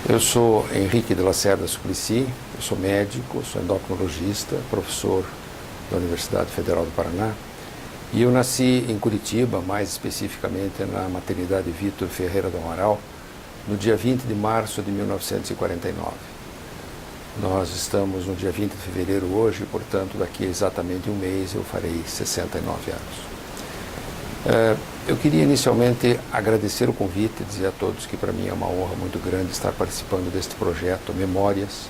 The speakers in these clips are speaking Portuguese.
Eu sou Henrique de Lacerda Suplicy, eu sou médico, sou endocrinologista, professor da Universidade Federal do Paraná, e eu nasci em Curitiba, mais especificamente na maternidade Vitor Ferreira do Amaral, no dia 20 de março de 1949. Nós estamos no dia 20 de fevereiro hoje, portanto, daqui a exatamente um mês eu farei 69 anos. Eu queria inicialmente agradecer o convite e dizer a todos que para mim é uma honra muito grande estar participando deste projeto Memórias,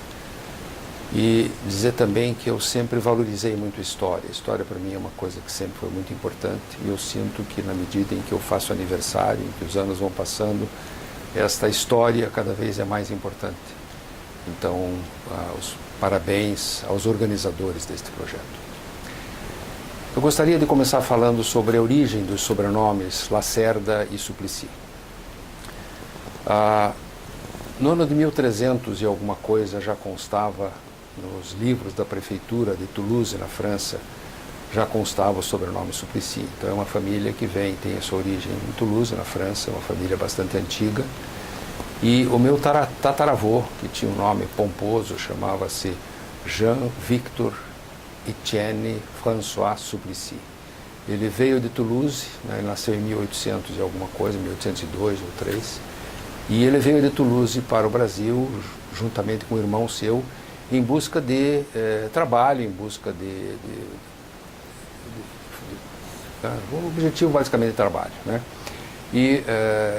e dizer também que eu sempre valorizei muito a história. A história para mim é uma coisa que sempre foi muito importante, e eu sinto que na medida em que eu faço aniversário, em que os anos vão passando, esta história cada vez é mais importante. Então, os parabéns aos organizadores deste projeto. Eu gostaria de começar falando sobre a origem dos sobrenomes Lacerda e Suplicy. No ano de 1300 e alguma coisa já constava nos livros da prefeitura de Toulouse, na França, já constava o sobrenome Suplicy. Então é uma família que tem a sua origem em Toulouse, na França, uma família bastante antiga. E o meu tataravô, que tinha um nome pomposo, chamava-se Jean-Victor Etienne François Suplicy. Ele veio de Toulouse, né, ele nasceu em 1800 e alguma coisa, 1802 ou 3, e ele veio de Toulouse para o Brasil, juntamente com o irmão seu, em busca de trabalho, em busca o objetivo basicamente de trabalho, né? E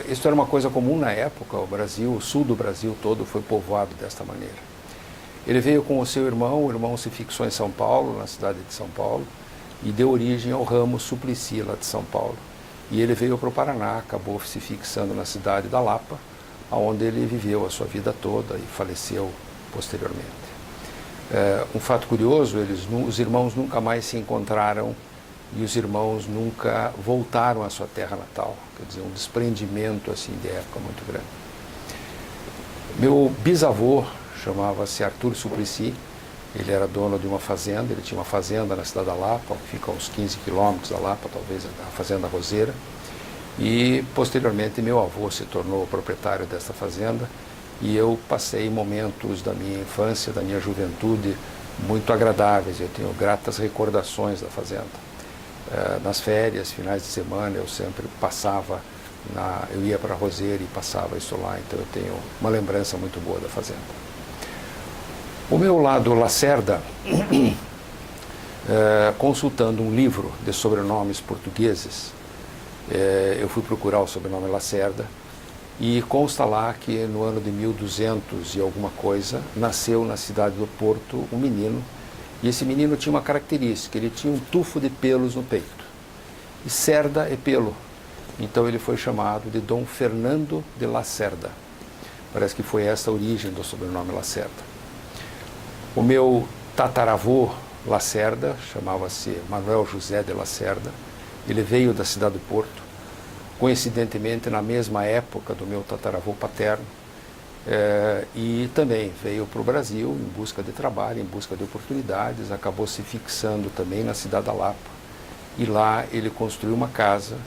isso era uma coisa comum na época. O Brasil, o sul do Brasil todo foi povoado desta maneira. Ele veio com o seu irmão, o irmão se fixou em São Paulo, na cidade de São Paulo, e deu origem ao ramo Suplicy lá de São Paulo. E ele veio para o Paraná, acabou se fixando na cidade da Lapa, onde ele viveu a sua vida toda e faleceu posteriormente. Um fato curioso, os irmãos nunca mais se encontraram e os irmãos nunca voltaram à sua terra natal. Quer dizer, um desprendimento assim, de época muito grande. Meu bisavô chamava-se Arthur Suplicy, ele era dono de uma fazenda, ele tinha uma fazenda na cidade da Lapa, que fica a uns 15 quilômetros da Lapa, talvez a Fazenda Roseira, e posteriormente meu avô se tornou o proprietário dessa fazenda, e eu passei momentos da minha infância, da minha juventude, muito agradáveis. Eu tenho gratas recordações da fazenda. Nas férias, finais de semana, eu sempre passava, eu ia para a Roseira e passava isso lá, então eu tenho uma lembrança muito boa da fazenda. O meu lado Lacerda, consultando um livro de sobrenomes portugueses, eu fui procurar o sobrenome Lacerda e consta lá que no ano de 1200 e alguma coisa, nasceu na cidade do Porto um menino, e esse menino tinha uma característica, ele tinha um tufo de pelos no peito, e cerda é pelo, então ele foi chamado de Dom Fernando de Lacerda. Parece que foi essa a origem do sobrenome Lacerda. O meu tataravô Lacerda chamava-se Manuel José de Lacerda. Ele veio da cidade do Porto, coincidentemente na mesma época do meu tataravô paterno, e também veio para o Brasil em busca de trabalho, em busca de oportunidades, acabou se fixando também na cidade da Lapa. E lá ele construiu uma casa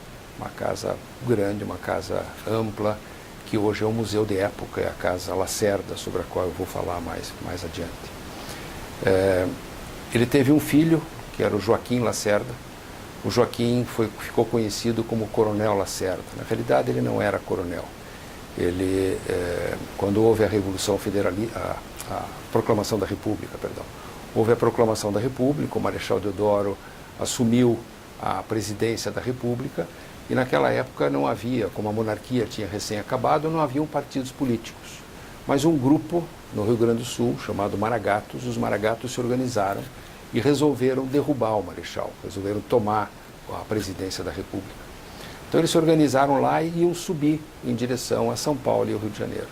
grande, uma casa ampla, que hoje é um museu de época, é a Casa Lacerda, sobre a qual eu vou falar mais adiante. Ele teve um filho, que era o Joaquim Lacerda. O Joaquim ficou conhecido como Coronel Lacerda. Na realidade, ele não era coronel. Quando houve a Revolução Federalista, a Proclamação da República, houve a Proclamação da República, o Marechal Deodoro assumiu a presidência da República, e naquela época não havia, como a monarquia tinha recém acabado, não haviam partidos políticos. Mas um grupo no Rio Grande do Sul, chamado Maragatos, os Maragatos se organizaram e resolveram derrubar o Marechal, resolveram tomar a presidência da República. Então eles se organizaram lá e iam subir em direção a São Paulo e ao Rio de Janeiro.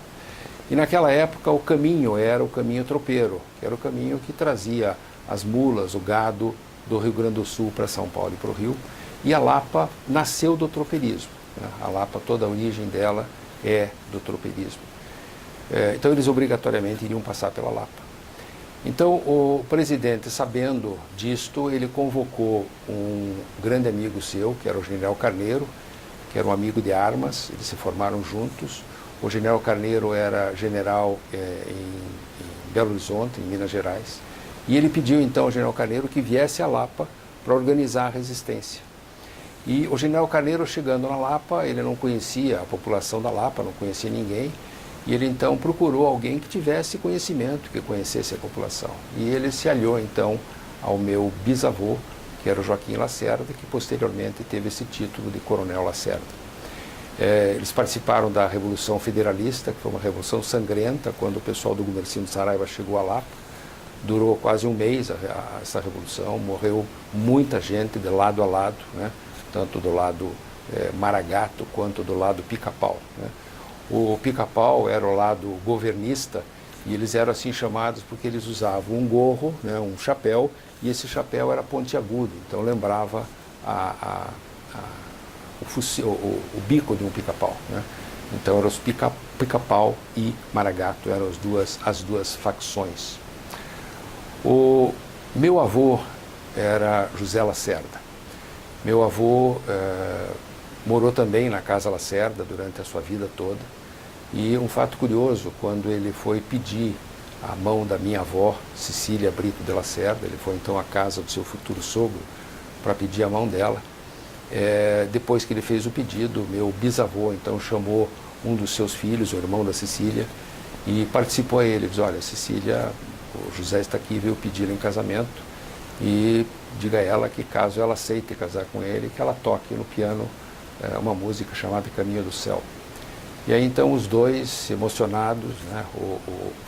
E naquela época o caminho era o caminho tropeiro, que era o caminho que trazia as mulas, o gado do Rio Grande do Sul para São Paulo e para o Rio, e a Lapa nasceu do tropeirismo, né? A Lapa, toda a origem dela é do tropeirismo. Então eles obrigatoriamente iriam passar pela Lapa. Então o presidente, sabendo disto, ele convocou um grande amigo seu, que era o general Carneiro, que era um amigo de armas, eles se formaram juntos, O general Carneiro era general em Belo Horizonte, em Minas Gerais, e ele pediu então ao general Carneiro que viesse a Lapa para organizar a resistência. E o general Carneiro, chegando na Lapa, ele não conhecia a população da Lapa, não conhecia ninguém, e ele então procurou alguém que tivesse conhecimento, que conhecesse a população. E ele se aliou então ao meu bisavô, que era o Joaquim Lacerda, que posteriormente teve esse título de Coronel Lacerda. Eles participaram da Revolução Federalista, que foi uma revolução sangrenta, quando o pessoal do Gumercindo Saraiva chegou a Lapa. Durou quase um mês essa revolução, morreu muita gente de lado a lado, né? Tanto do lado Maragato quanto do lado Pica-Pau, né? O Pica-Pau era o lado governista e eles eram assim chamados porque eles usavam um gorro, né, um chapéu, e esse chapéu era pontiagudo, então lembrava o bico de um pica-pau, né? Então eram os Pica-Pau e Maragato, eram as duas facções. O meu avô era José Lacerda. Meu avô morou também na Casa Lacerda durante a sua vida toda. E um fato curioso, quando ele foi pedir a mão da minha avó, Cecília Brito de Lacerda, ele foi então à casa do seu futuro sogro para pedir a mão dela. Depois que ele fez o pedido, meu bisavô então chamou um dos seus filhos, o irmão da Cecília, e participou a ele. Diz: olha, Cecília, o José está aqui, veio pedir em casamento, e diga a ela que caso ela aceite casar com ele, que ela toque no piano uma música chamada Caminho do Céu. E aí então os dois, emocionados, né, o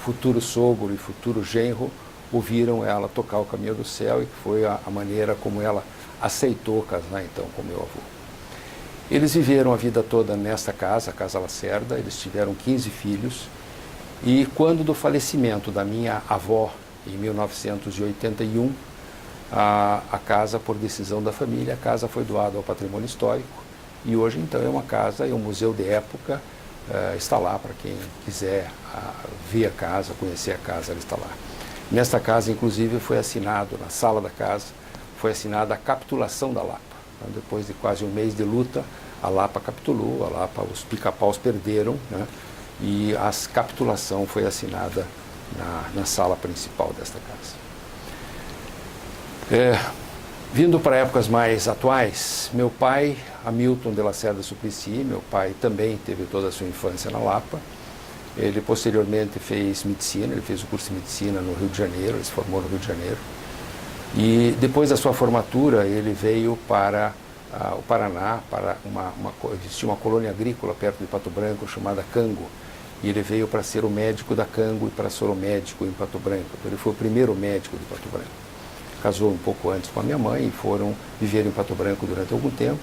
futuro sogro e futuro genro, ouviram ela tocar o Caminho do Céu, e que foi a maneira como ela aceitou casar então com meu avô. Eles viveram a vida toda nesta casa, a Casa Lacerda. Eles tiveram 15 filhos, e quando do falecimento da minha avó, em 1981, a casa, por decisão da família, a casa foi doada ao patrimônio histórico, e hoje então é uma casa, é um museu de época, está lá para quem quiser ver a casa, conhecer a casa, ela está lá. Nesta casa, inclusive, foi assinado, na sala da casa, foi assinada a capitulação da Lapa. Então, depois de quase um mês de luta, a Lapa capitulou, a Lapa, os Pica-Paus perderam, né, e a capitulação foi assinada na sala principal desta casa. Vindo para épocas mais atuais, meu pai, Hamilton de Lacerda Suplicy, meu pai também teve toda a sua infância na Lapa. Ele posteriormente fez medicina, ele fez o curso de medicina no Rio de Janeiro, ele se formou no Rio de Janeiro. E depois da sua formatura, ele veio para o Paraná, para existia uma colônia agrícola perto de Pato Branco chamada Cango. E ele veio para ser o médico da Cango e para ser o médico em Pato Branco. Então, ele foi o primeiro médico de Pato Branco. Casou um pouco antes com a minha mãe e foram viver em Pato Branco durante algum tempo.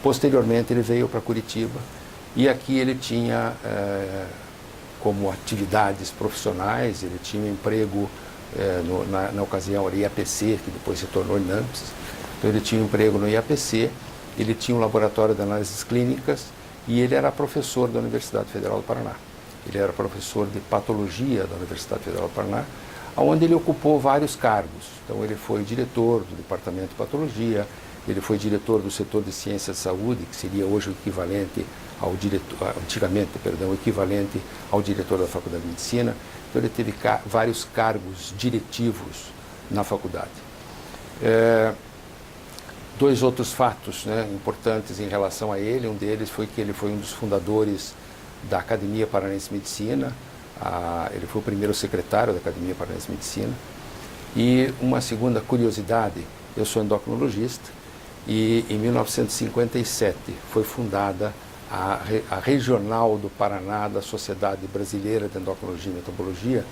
Posteriormente ele veio para Curitiba, e aqui ele tinha como atividades profissionais, ele tinha um emprego na ocasião era IAPC, que depois se tornou INAMPS. Então ele tinha um emprego no IAPC, ele tinha um laboratório de análises clínicas, e ele era professor da Universidade Federal do Paraná. Ele era professor de patologia da Universidade Federal do Paraná, onde ele ocupou vários cargos. Então ele foi diretor do Departamento de Patologia, ele foi diretor do setor de Ciências de Saúde, que seria hoje o equivalente ao diretor, antigamente, perdão, o equivalente ao diretor da Faculdade de Medicina. Então ele teve vários cargos diretivos na faculdade. Dois outros fatos, né, importantes em relação a ele. Um deles foi que ele foi um dos fundadores da Academia Paranaense de Medicina. Ele foi o primeiro secretário da Academia Paranaense de Medicina. E uma segunda curiosidade: eu sou endocrinologista, e em 1957 foi fundada a Regional do Paraná da Sociedade Brasileira de Endocrinologia e Metabologia,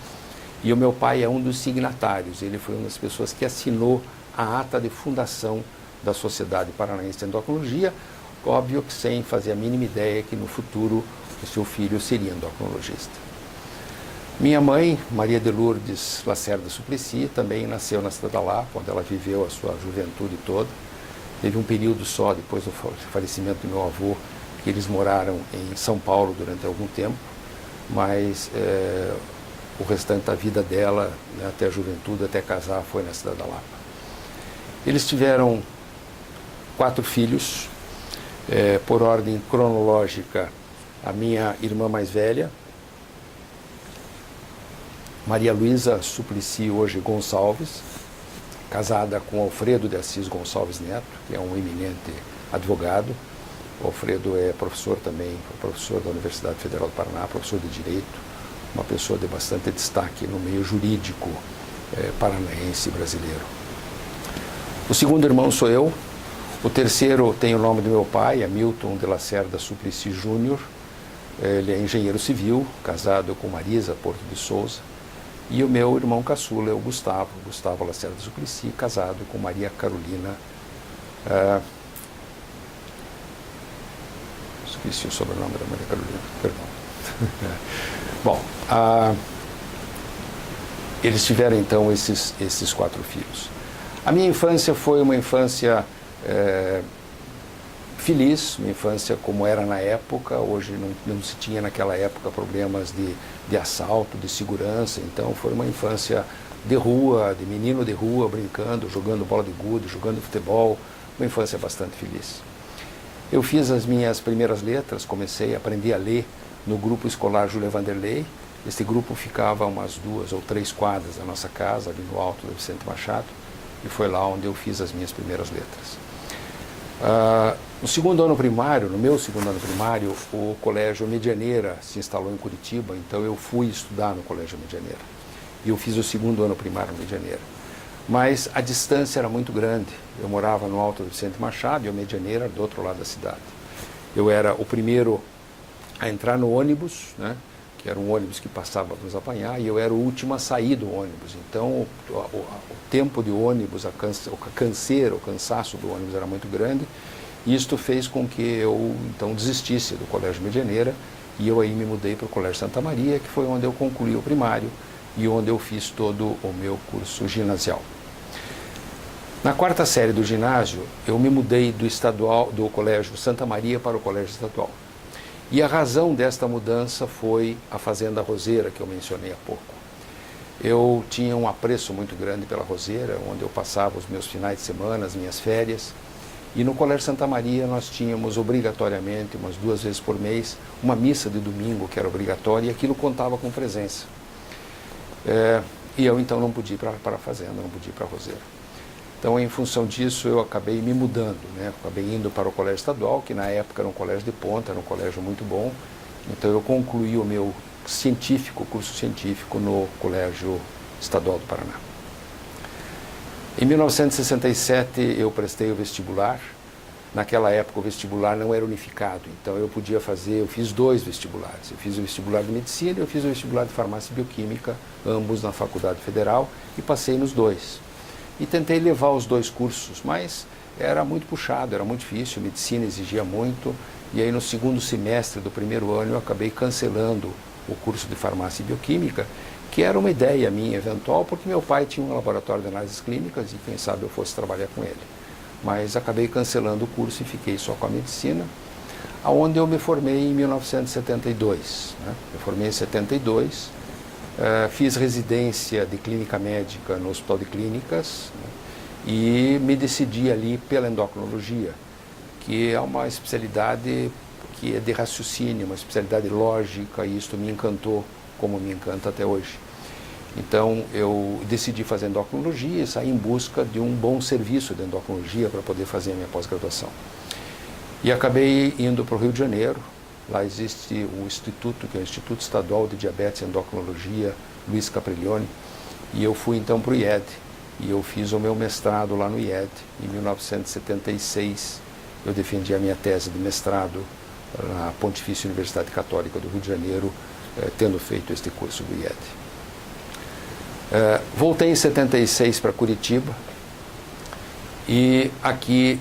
e o meu pai é um dos signatários. Ele foi uma das pessoas que assinou a ata de fundação da Sociedade Paranaense de Endocrinologia, óbvio que sem fazer a mínima ideia que no futuro o seu filho seria endocrinologista. Minha mãe, Maria de Lourdes Lacerda Suplicy, também nasceu na cidade da Lapa, onde ela viveu a sua juventude toda. Teve um período só, depois do falecimento do meu avô, que eles moraram em São Paulo durante algum tempo, mas o restante da vida dela, né, até a juventude, até casar, foi na cidade da Lapa. Eles tiveram 4 filhos, por ordem cronológica. a minha irmã mais velha, Maria Luísa Suplicy hoje Gonçalves, casada com Alfredo de Assis Gonçalves Neto, que é um eminente advogado. O Alfredo é professor também, professor da Universidade Federal do Paraná, professor de Direito, uma pessoa de bastante destaque no meio jurídico paranaense e brasileiro. O segundo irmão sou eu. O terceiro tem o nome do meu pai, Hamilton de Lacerda Suplicy Júnior. Ele é engenheiro civil, casado com Marisa Porto de Souza. E o meu irmão caçula é o Gustavo Lacerda Suplicy, casado com Maria Carolina. Esqueci o sobrenome da Maria Carolina, perdão. Bom, eles tiveram então esses 4 filhos. A minha infância foi uma infância feliz, uma infância como era na época. Hoje não se tinha naquela época problemas de assalto, de segurança. Então foi uma infância de rua, de menino de rua, brincando, jogando bola de gude, jogando futebol, uma infância bastante feliz. Eu fiz as minhas primeiras letras, comecei a aprender a ler no grupo escolar Júlia Vanderlei. Esse grupo ficava umas 2 ou 3 quadras da nossa casa, ali no alto do Vicente Machado, e foi lá onde eu fiz as minhas primeiras letras. No segundo ano primário, no meu segundo ano primário, o Colégio Medianeira se instalou em Curitiba, então eu fui estudar no Colégio Medianeira. E eu fiz o segundo ano primário no Medianeira. Mas a distância era muito grande. Eu morava no alto do Vicente Machado e o Medianeira do outro lado da cidade. Eu era o primeiro a entrar no ônibus, né, que era um ônibus que passava para nos apanhar, e eu era o último a sair do ônibus. Então o tempo de ônibus, o cansaço do ônibus era muito grande, e isto fez com que eu então desistisse do Colégio Medianeira, e eu aí me mudei para o Colégio Santa Maria, que foi onde eu concluí o primário e onde eu fiz todo o meu curso ginasial. Na 4ª série do ginásio, eu me mudei do Colégio Santa Maria para o Colégio Estadual. E a razão desta mudança foi a Fazenda Roseira, que eu mencionei há pouco. Eu tinha um apreço muito grande pela Roseira, onde eu passava os meus finais de semana, as minhas férias. E no Colégio Santa Maria nós tínhamos obrigatoriamente, umas 2 vezes por mês, uma missa de domingo que era obrigatória, e aquilo contava com presença. E eu então não podia ir para a Fazenda, não podia ir para a Roseira. Então, em função disso, eu acabei me mudando, né? Acabei indo para o Colégio Estadual, que na época era um colégio de ponta, era um colégio muito bom. Então, eu concluí o meu curso científico no Colégio Estadual do Paraná. Em 1967, eu prestei o vestibular. Naquela época, o vestibular não era unificado, então eu fiz 2 vestibulares. Eu fiz o vestibular de Medicina e eu fiz o vestibular de Farmácia e Bioquímica, ambos na Faculdade Federal, e passei nos 2. E tentei levar os 2 cursos, mas era muito puxado, era muito difícil, medicina exigia muito, e aí no segundo semestre do primeiro ano eu acabei cancelando o curso de Farmácia e Bioquímica, que era uma ideia minha eventual, porque meu pai tinha um laboratório de análises clínicas e quem sabe eu fosse trabalhar com ele. Mas acabei cancelando o curso e fiquei só com a medicina, aonde eu me formei em 1972. Né? Eu formei em 72, fiz residência de clínica médica no Hospital de Clínicas, né? E me decidi ali pela endocrinologia, que é uma especialidade que é de raciocínio, uma especialidade lógica, e isso me encantou como me encanta até hoje. Então eu decidi fazer endocrinologia e saí em busca de um bom serviço de endocrinologia para poder fazer a minha pós-graduação. E acabei indo para o Rio de Janeiro. Lá existe um instituto, que é o Instituto Estadual de Diabetes e Endocrinologia, Luiz Capriglione, e eu fui então para o IED, e eu fiz o meu mestrado lá no IED. Em 1976 eu defendi a minha tese de mestrado na Pontifícia Universidade Católica do Rio de Janeiro, tendo feito este curso do IED. Voltei em 76 para Curitiba, e aqui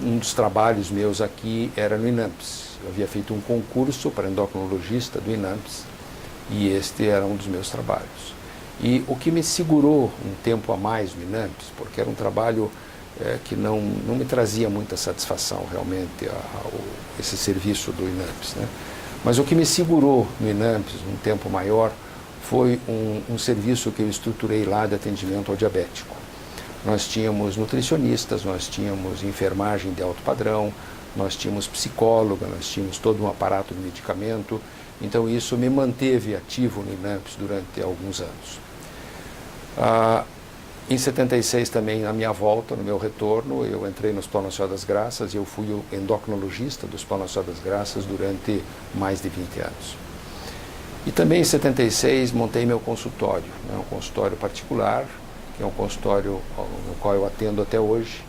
um dos trabalhos meus aqui era no INAMPS. Eu havia feito um concurso para endocrinologista do INAMPS, e este era um dos meus trabalhos. E o que me segurou um tempo a mais no INAMPS, porque era um trabalho que não me trazia muita satisfação realmente esse serviço do INAMPS, né? Mas o que me segurou no INAMPS um tempo maior foi um serviço que eu estruturei lá de atendimento ao diabético. Nós tínhamos nutricionistas, nós tínhamos enfermagem de alto padrão, nós tínhamos psicóloga, nós tínhamos todo um aparato de medicamento, então isso me manteve ativo no INAMPS durante alguns anos. Em 76 também, na minha volta, no meu retorno, eu entrei no Hospital Nacional das Graças e eu fui o endocrinologista do Hospital Nacional das Graças durante mais de 20 anos. E também em 76 montei meu consultório, né, um consultório particular, que é um consultório no qual eu atendo até hoje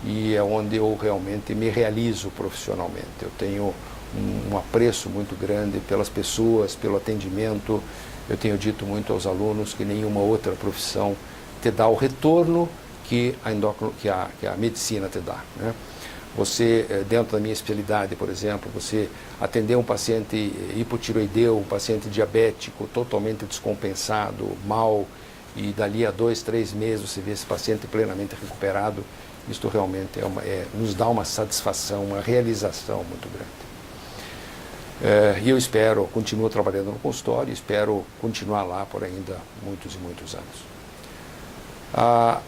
e é onde eu realmente me realizo profissionalmente. Eu tenho um apreço muito grande pelas pessoas, pelo atendimento. Eu tenho dito muito aos alunos que nenhuma outra profissão te dá o retorno que a medicina te dá, né? Você, dentro da minha especialidade, por exemplo, você atender um paciente hipotiroideu, um paciente diabético totalmente descompensado, mal, e dali a 2, 3 meses você vê esse paciente plenamente recuperado, isto realmente nos dá uma satisfação, uma realização muito grande. E eu continuo trabalhando no consultório, espero continuar lá por ainda muitos e muitos anos.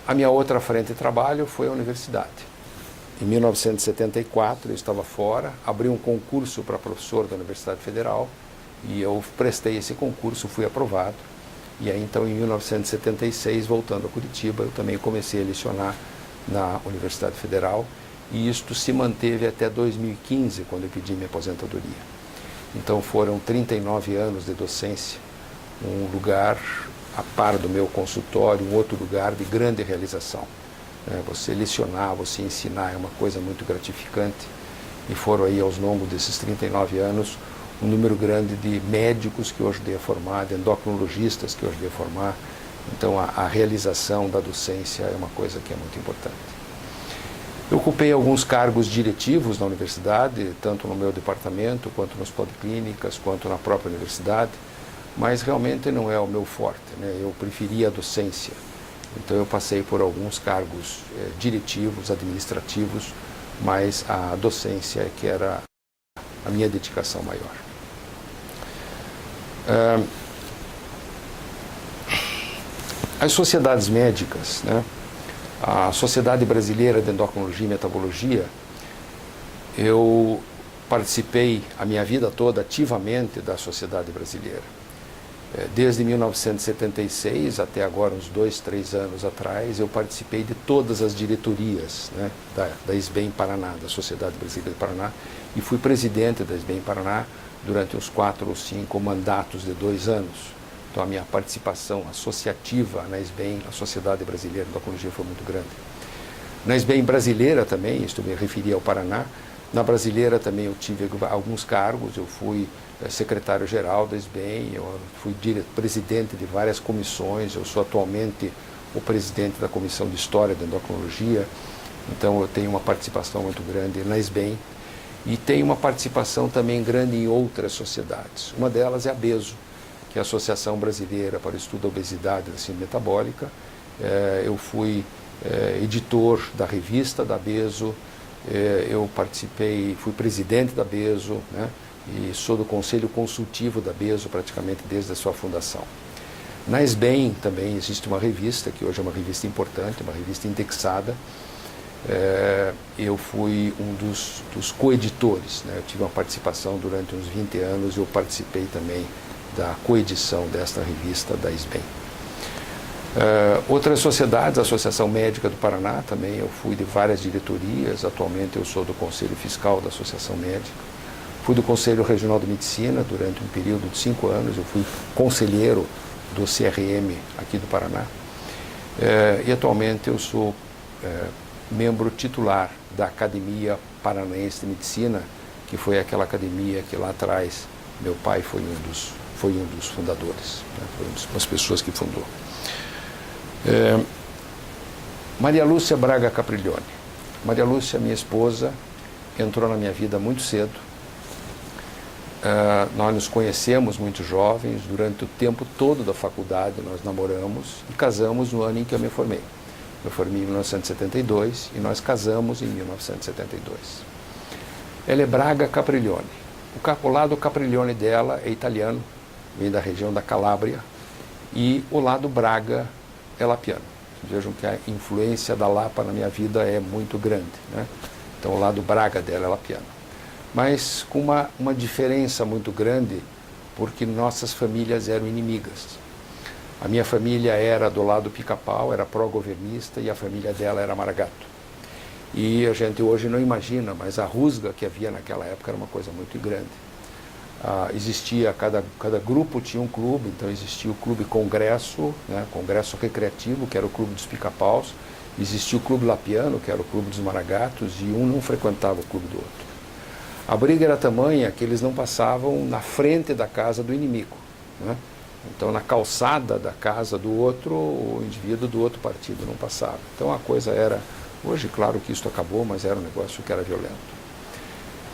A minha outra frente de trabalho foi a universidade. Em 1974, eu estava fora, abri um concurso para professor da Universidade Federal e eu prestei esse concurso, fui aprovado. E aí, então, em 1976, voltando a Curitiba, eu também comecei a lecionar na Universidade Federal e isto se manteve até 2015, quando eu pedi minha aposentadoria. Então, foram 39 anos de docência, um lugar a par do meu consultório, um outro lugar de grande realização. Você lecionar, você ensinar é uma coisa muito gratificante e foram aí, ao longo desses 39 anos, um número grande de médicos que eu ajudei a formar, de endocrinologistas que eu ajudei a formar. Então, a realização da docência é uma coisa que é muito importante. Eu ocupei alguns cargos diretivos na universidade, tanto no meu departamento, quanto nas policlínicas, quanto na própria universidade, mas realmente não é o meu forte, né? Eu preferia a docência. Então eu passei por alguns cargos diretivos, administrativos, mas a docência é que era a minha dedicação maior. As sociedades médicas, né? A Sociedade Brasileira de Endocrinologia e Metabologia, eu participei a minha vida toda ativamente da Sociedade Brasileira. Desde 1976 até agora, uns 2, 3 anos atrás, eu participei de todas as diretorias, né, da SBEM Paraná, da Sociedade Brasileira de Paraná, e fui presidente da SBEM Paraná durante uns 4 ou 5 mandatos de 2 anos. Então a minha participação associativa na SBEM, a Sociedade Brasileira de Endocrinologia, foi muito grande. Na SBEM brasileira também, isto me referia ao Paraná, na brasileira também eu tive alguns cargos, eu fui secretário-geral da SBEM, eu fui presidente de várias comissões, eu sou atualmente o presidente da Comissão de História da Endocrinologia, então eu tenho uma participação muito grande na SBEM e tenho uma participação também grande em outras sociedades. Uma delas é a BESO, que é a Associação Brasileira para o Estudo da Obesidade e da Síndrome Metabólica. Eu fui editor da revista da BESO, eu participei, fui presidente da BESO, né? E sou do Conselho Consultivo da BESO praticamente desde a sua fundação. Na SBEM também existe uma revista, que hoje é uma revista importante, uma revista indexada. Eu fui um dos coeditores, né? Eu tive uma participação durante uns 20 anos e eu participei também da coedição desta revista da SBEM. Outras sociedades, a Associação Médica do Paraná também, eu fui de várias diretorias, atualmente eu sou do Conselho Fiscal da Associação Médica. Fui do Conselho Regional de Medicina durante um período de 5 anos, eu fui conselheiro do CRM aqui do Paraná. E atualmente eu sou membro titular da Academia Paranaense de Medicina, que foi aquela academia que lá atrás meu pai foi um dos fundadores, né? Foi uma das pessoas que fundou. Maria Lúcia Braga Capriglione. Maria Lúcia, minha esposa, entrou na minha vida muito cedo. Nós nos conhecemos muito jovens, durante o tempo todo da faculdade nós namoramos e casamos no ano em que eu me formei. Eu formei em 1972 e nós casamos em 1972. Ela é Braga Capriglione. O lado Capriglione dela é italiano, vem da região da Calábria, e o lado Braga é lapiano. Vejam que a influência da Lapa na minha vida é muito grande, né? Então o lado Braga dela é Lapiano. Mas com uma diferença muito grande, porque nossas famílias eram inimigas. A minha família era do lado Pica-Pau, era pró-governista, e a família dela era Maragato. E a gente hoje não imagina, mas a rusga que havia naquela época era uma coisa muito grande. Existia, cada grupo tinha um clube, então existia o clube Congresso, né, Congresso Recreativo, que era o clube dos Pica-Paus, existia o clube Lapiano, que era o clube dos Maragatos, e um não frequentava o clube do outro. A briga era tamanha que eles não passavam na frente da casa do inimigo, né? Então, na calçada da casa do outro, o indivíduo do outro partido não passava. Então, a coisa era... Hoje, claro que isso acabou, mas era um negócio que era violento.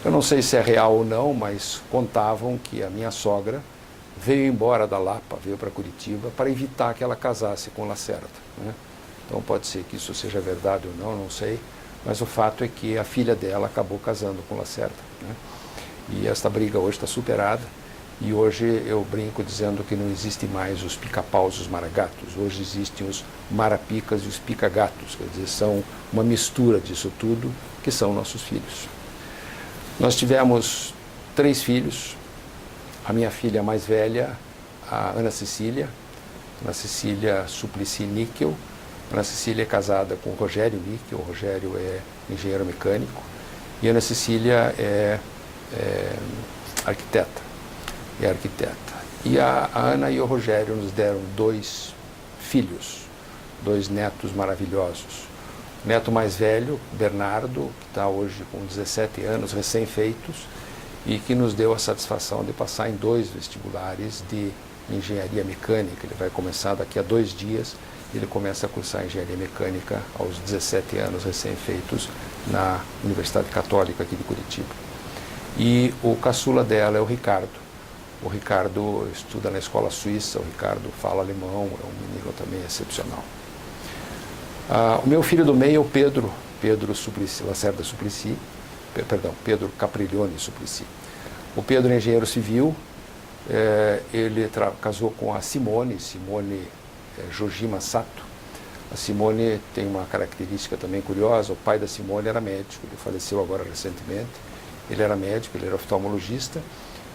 Eu não sei se é real ou não, mas contavam que a minha sogra veio embora da Lapa, veio para Curitiba, para evitar que ela casasse com Lacerda, né? Então, pode ser que isso seja verdade ou não sei. Mas o fato é que a filha dela acabou casando com Lacerda, né? E esta briga hoje está superada. E hoje eu brinco dizendo que não existe mais os pica-paus e os maragatos. Hoje existem os marapicas e os pica-gatos. Quer dizer, são uma mistura disso tudo, que são nossos filhos. Nós tivemos 3 filhos. A minha filha mais velha, a Ana Cecília Suplicy Níquel. Ana Cecília é casada com o Rogério Níquel. O Rogério é engenheiro mecânico. E a Ana Cecília é arquiteta. E a Ana e o Rogério nos deram 2 filhos, 2 netos maravilhosos. O neto mais velho, Bernardo, que está hoje com 17 anos, recém-feitos, e que nos deu a satisfação de passar em 2 vestibulares de engenharia mecânica. Ele vai começar daqui a 2 dias, ele começa a cursar engenharia mecânica aos 17 anos, recém-feitos, na Universidade Católica aqui de Curitiba. E o caçula dela é o Ricardo. O Ricardo estuda na escola suíça, o Ricardo fala alemão, é um menino também excepcional. O meu filho do meio é o Pedro Suplicy, Lacerda Suplicy, Pedro Capriglione Suplicy. O Pedro é engenheiro civil, ele casou com a Simone Jojima Sato. A Simone tem uma característica também curiosa, o pai da Simone era médico, ele faleceu agora recentemente. Ele era médico, ele era oftalmologista,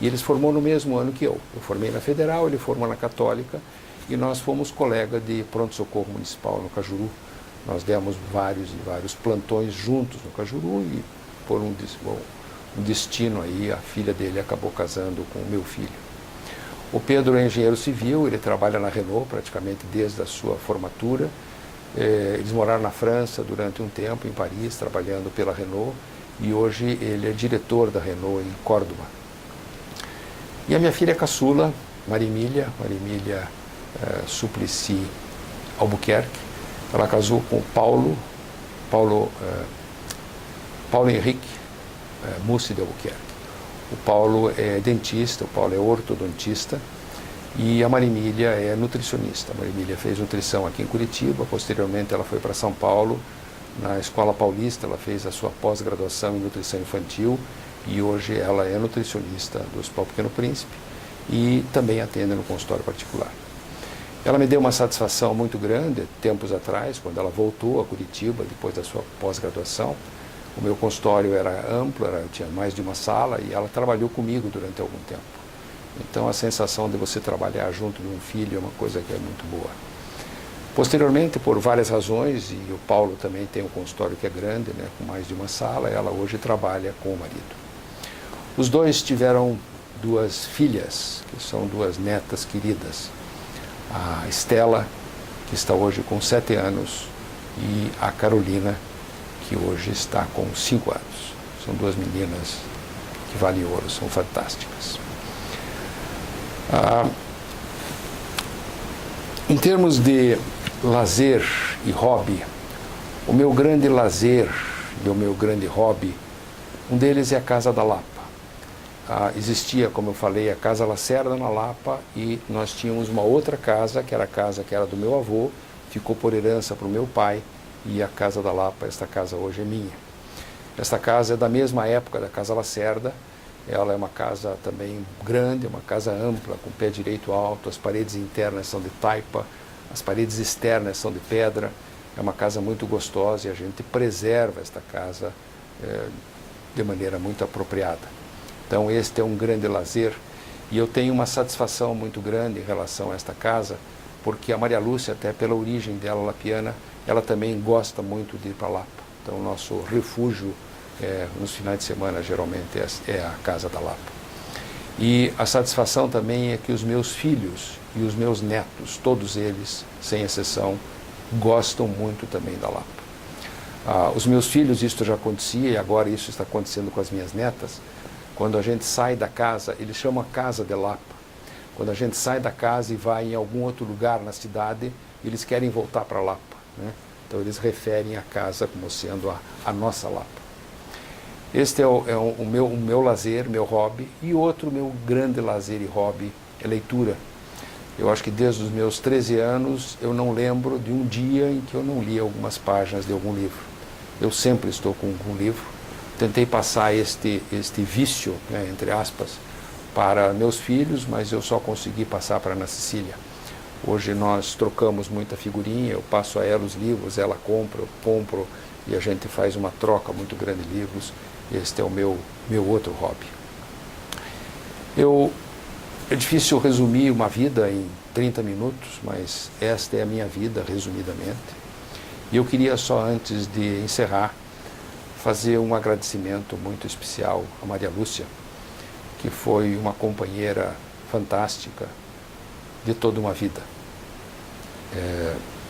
e ele se formou no mesmo ano que eu. Eu formei na Federal, ele formou na Católica, e nós fomos colega de pronto-socorro municipal no Cajuru. Nós demos vários plantões juntos no Cajuru, e por um destino aí, a filha dele acabou casando com o meu filho. O Pedro é engenheiro civil, ele trabalha na Renault praticamente desde a sua formatura. Eles moraram na França durante um tempo, em Paris, trabalhando pela Renault, e hoje ele é diretor da Renault em Córdoba. E a minha filha caçula, Marimília Suplicy Albuquerque, ela casou com o Paulo Henrique Mussi de Albuquerque. O Paulo é dentista, o Paulo é ortodontista, e a Marimília é nutricionista. A Marimília fez nutrição aqui em Curitiba, posteriormente ela foi para São Paulo, na Escola Paulista, ela fez a sua pós-graduação em nutrição infantil, e hoje ela é nutricionista do Hospital Pequeno Príncipe e também atende no consultório particular. Ela me deu uma satisfação muito grande tempos atrás, quando ela voltou a Curitiba depois da sua pós-graduação. O meu consultório era amplo, tinha mais de uma sala, e ela trabalhou comigo durante algum tempo. Então a sensação de você trabalhar junto de um filho é uma coisa que é muito boa. Posteriormente, por várias razões, e o Paulo também tem um consultório que é grande, né, com mais de uma sala, ela hoje trabalha com o marido. Os 2 tiveram 2 filhas, que são 2 netas queridas. A Estela, que está hoje com 7 anos, e a Carolina, que hoje está com 5 anos. São 2 meninas que valem ouro, são fantásticas. Em termos de lazer e hobby, o meu grande lazer e o meu grande hobby, um deles é a Casa da Lapa. Existia, como eu falei, a Casa Lacerda na Lapa, e nós tínhamos uma outra casa, que era a casa que era do meu avô, ficou por herança para o meu pai, e a Casa da Lapa, esta casa hoje é minha. Esta casa é da mesma época da Casa Lacerda, ela é uma casa também grande, uma casa ampla, com pé direito alto, as paredes internas são de taipa, as paredes externas são de pedra. É uma casa muito gostosa, e a gente preserva esta casa de maneira muito apropriada. Então este é um grande lazer e eu tenho uma satisfação muito grande em relação a esta casa, porque a Maria Lúcia, até pela origem dela lapiana, ela também gosta muito de ir para Lapa. Então o nosso refúgio nos finais de semana geralmente é a Casa da Lapa. E a satisfação também é que os meus filhos e os meus netos, todos eles, sem exceção, gostam muito também da Lapa. Os meus filhos, isso já acontecia e agora isso está acontecendo com as minhas netas. Quando a gente sai da casa, eles chamam a Casa de Lapa. Quando a gente sai da casa e vai em algum outro lugar na cidade, eles querem voltar para Lapa, né? Então eles referem a casa como sendo a nossa Lapa. Este é o meu lazer, meu hobby, e outro meu grande lazer e hobby é leitura. Eu acho que desde os meus 13 anos eu não lembro de um dia em que eu não li algumas páginas de algum livro. Eu sempre estou com um livro. Tentei passar este vício, né, entre aspas, para meus filhos, mas eu só consegui passar para a Ana Cecília. Hoje nós trocamos muita figurinha, eu passo a ela os livros, ela compra, eu compro, e a gente faz uma troca muito grande de livros. Este é o meu outro hobby. É difícil resumir uma vida em 30 minutos, mas esta é a minha vida, resumidamente. E eu queria só, antes de encerrar, fazer um agradecimento muito especial a Maria Lúcia, que foi uma companheira fantástica de toda uma vida.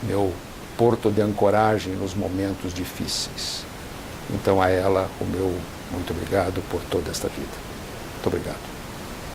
Meu porto de ancoragem nos momentos difíceis. Então a ela, o meu muito obrigado por toda esta vida. Muito obrigado.